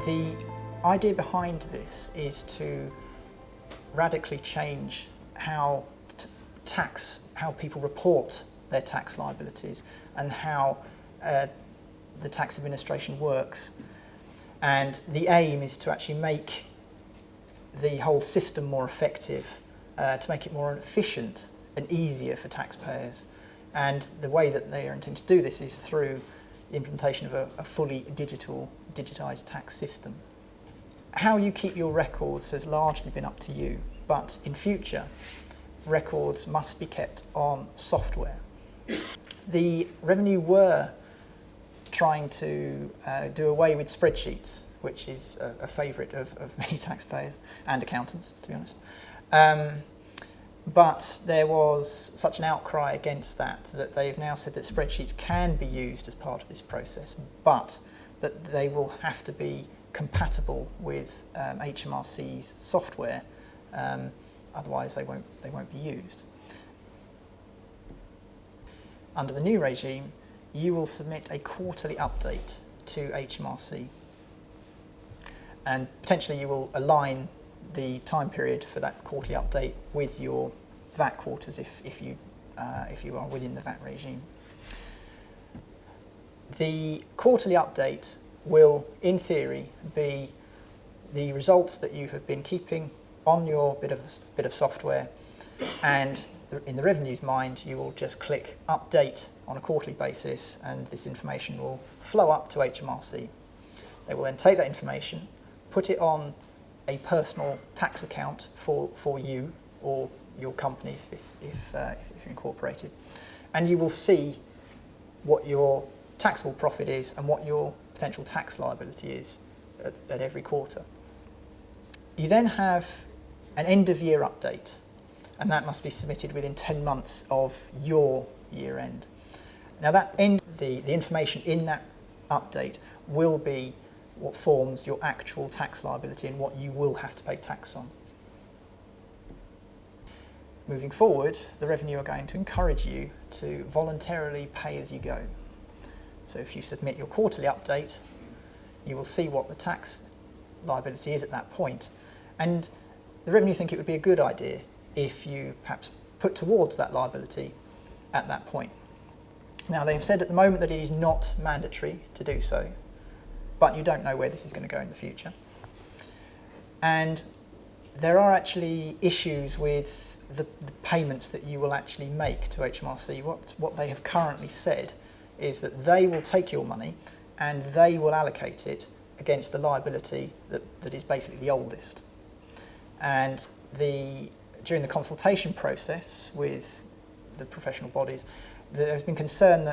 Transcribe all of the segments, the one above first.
The idea behind this is to radically change how people report their tax liabilities and how the tax administration works. And the aim is to actually make the whole system more effective, to make it more efficient and easier for taxpayers. And the way that they are intending to do this is through the implementation of a fully digitised tax system. How you keep your records has largely been up to you, but in future, records must be kept on software. The Revenue were trying to do away with spreadsheets, which is a favourite of many taxpayers and accountants, to be honest. But there was such an outcry against that they've now said that spreadsheets can be used as part of this process, but that they will have to be compatible with HMRC's software, otherwise they won't be used. Under the new regime, you will submit a quarterly update to HMRC, and potentially you will align the time period for that quarterly update with your VAT quarters if you are within the VAT regime. The quarterly update will, in theory, be the results that you have been keeping on your bit of software, and in the Revenue's mind, you will just click update on a quarterly basis, and this information will flow up to HMRC. They will then take that information, put it on a personal tax account for you or your company if you're incorporated, and you will see what your taxable profit is and what your potential tax liability is at every quarter. You then have an end of year update, and that must be submitted within 10 months of your year end. Now the information in that update will be what forms your actual tax liability and what you will have to pay tax on. Moving forward, the Revenue are going to encourage you to voluntarily pay as you go. So if you submit your quarterly update, you will see what the tax liability is at that point. And the Revenue think it would be a good idea if you perhaps put towards that liability at that point. Now, they've said at the moment that it is not mandatory to do so, but you don't know where this is going to go in the future. And there are actually issues with the payments that you will actually make to HMRC. What they have currently said is that they will take your money and they will allocate it against the liability that is basically the oldest. And during the consultation process with the professional bodies, there has been concern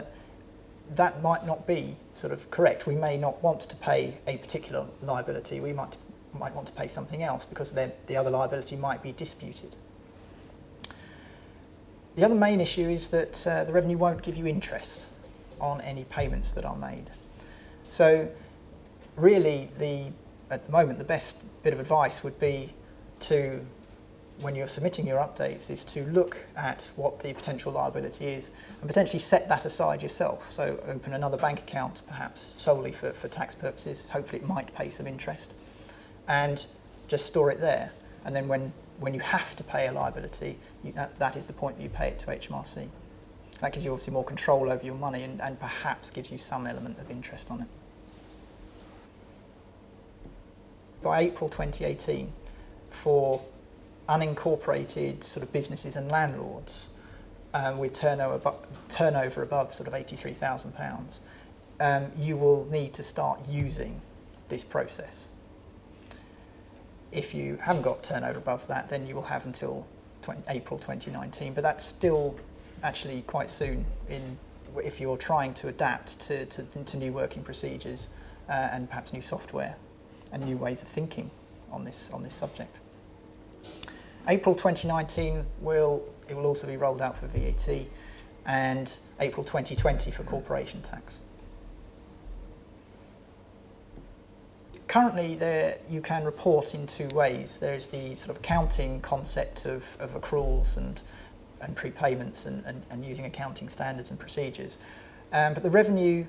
that might not be sort of correct. We may not want to pay a particular liability. We might want to pay something else because the other liability might be disputed. The other main issue is that the Revenue won't give you interest on any payments that are made. So really, at the moment, the best bit of advice would be to, when you're submitting your updates, is to look at what the potential liability is and potentially set that aside yourself. So open another bank account, perhaps solely for tax purposes. Hopefully it might pay some interest, and just store it there. And then when you have to pay a liability, that is the point that you pay it to HMRC. That gives you obviously more control over your money and perhaps gives you some element of interest on it. By April 2018, for unincorporated sort of businesses and landlords with turnover above sort of £83,000, you will need to start using this process. If you haven't got turnover above that, then you will have until April 2019, but that's still actually quite soon if you're trying to adapt to new working procedures and perhaps new software and new ways of thinking on this subject. April 2019 will also be rolled out for VAT, and April 2020 for corporation tax. Currently, you can report in two ways. There's the sort of accounting concept of accruals and prepayments and using accounting standards and procedures. But the Revenue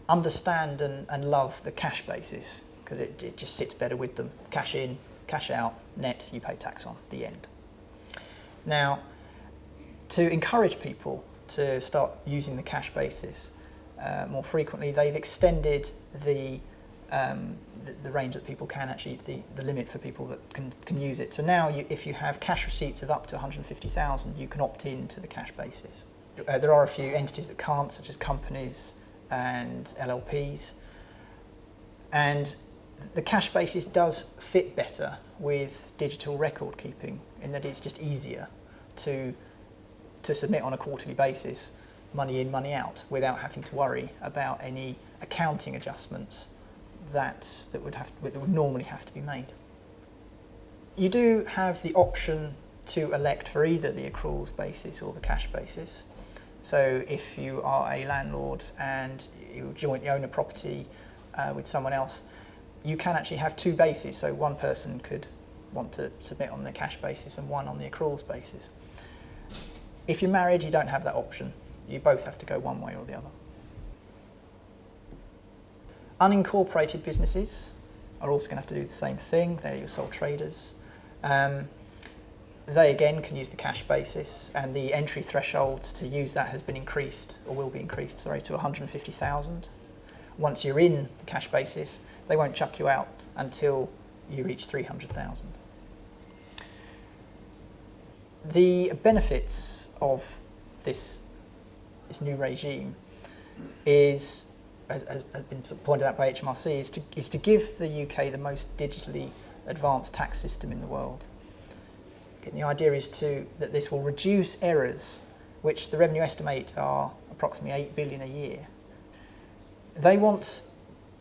understand and love the cash basis because it just sits better with them. Cash in, cash out, net, you pay tax on, the end. Now, to encourage people to start using the cash basis more frequently, they've extended the range that people can actually, the limit for people that can use it. So now if you have cash receipts of up to 150,000, you can opt in to the cash basis. There are a few entities that can't, such as companies and LLPs. And the cash basis does fit better with digital record keeping in that it's just easier to submit on a quarterly basis, money in, money out, without having to worry about any accounting adjustments that would normally have to be made. You do have the option to elect for either the accruals basis or the cash basis. So if you are a landlord and you jointly own a property with someone else, you can actually have two bases. So one person could want to submit on the cash basis and one on the accruals basis. If you're married, you don't have that option. You both have to go one way or the other. Unincorporated businesses are also going to have to do the same thing. They're your sole traders. They again can use the cash basis, and the entry threshold to use that has been increased, or will be increased, sorry, to 150,000. Once you're in the cash basis, they won't chuck you out until you reach 300,000. The benefits of this new regime is, as has been pointed out by HMRC, is to give the UK the most digitally advanced tax system in the world. And the idea is that this will reduce errors, which the revenue estimate are approximately 8 billion a year. They want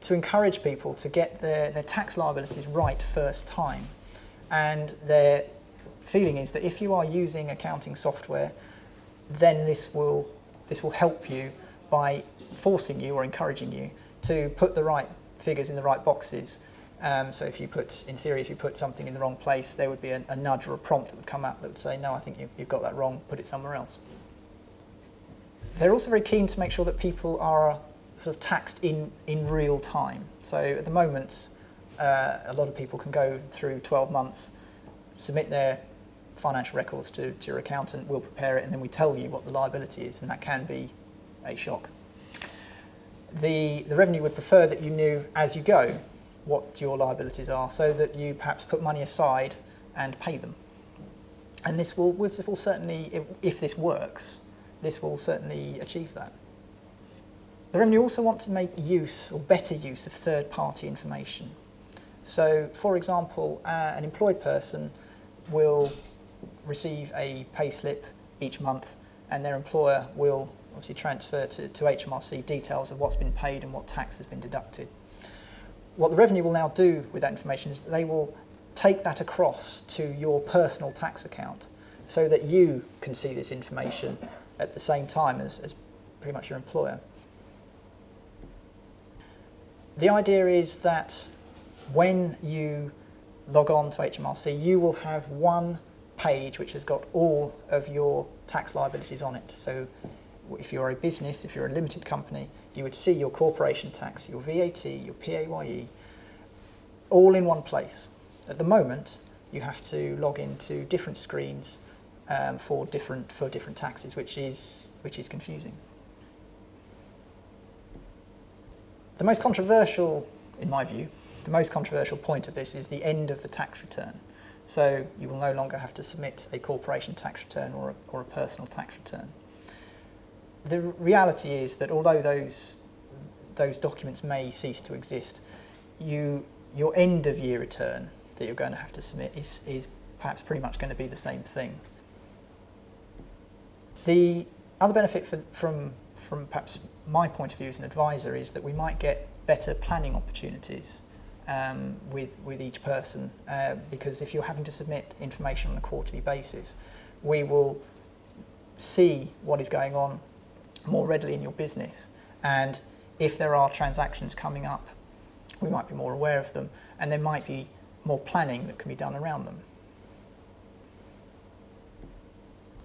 to encourage people to get their tax liabilities right first time, and their feeling is that if you are using accounting software, then this will help you by forcing you or encouraging you to put the right figures in the right boxes. So if you put something in the wrong place, there would be a nudge or a prompt that would come up that would say, no, I think you've got that wrong, put it somewhere else. They're also very keen to make sure that people are sort of taxed in real time. So at the moment, a lot of people can go through 12 months, submit their financial records to your accountant, we'll prepare it, and then we tell you what the liability is, and that can be a shock. The revenue would prefer that you knew as you go what your liabilities are, so that you perhaps put money aside and pay them. And this will certainly, if this works, this will certainly achieve that. The revenue also want to make use, or better use, of third-party information. So, for example, an employed person will receive a pay slip each month, and their employer will obviously transfer to HMRC details of what's been paid and what tax has been deducted. What the revenue will now do with that information is that they will take that across to your personal tax account so that you can see this information at the same time as pretty much your employer. The idea is that when you log on to HMRC, you will have one page which has got all of your tax liabilities on it. So if you're a business, if you're a limited company, you would see your corporation tax, your VAT, your PAYE, all in one place. At the moment, you have to log into different screens for different taxes, which is confusing. The most controversial, in my view, the most controversial point of this is the end of the tax return. So you will no longer have to submit a corporation tax return or a personal tax return. The reality is that although those documents may cease to exist, your end of year return that you're going to have to submit is perhaps pretty much going to be the same thing. The other benefit from perhaps my point of view as an advisor is that we might get better planning opportunities with each person, because if you're having to submit information on a quarterly basis, we will see what is going on more readily in your business, and if there are transactions coming up, we might be more aware of them, and there might be more planning that can be done around them.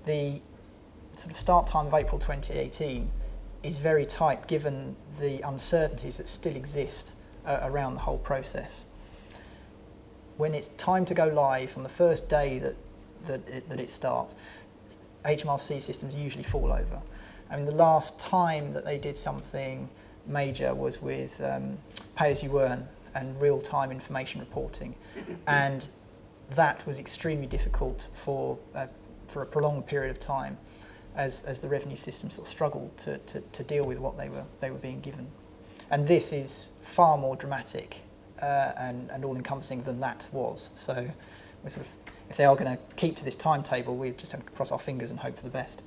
The sort of start time of April 2018 is very tight given the uncertainties that still exist around the whole process. When it's time to go live, on the first day that it starts, HMRC systems usually fall over. I mean, the last time that they did something major was with pay-as-you-earn and real-time information reporting, and that was extremely difficult for a prolonged period of time, as the revenue system sort of struggled to deal with what they were being given. And this is far more dramatic and all-encompassing than that was. So we're sort of, if they are going to keep to this timetable, we just have to cross our fingers and hope for the best.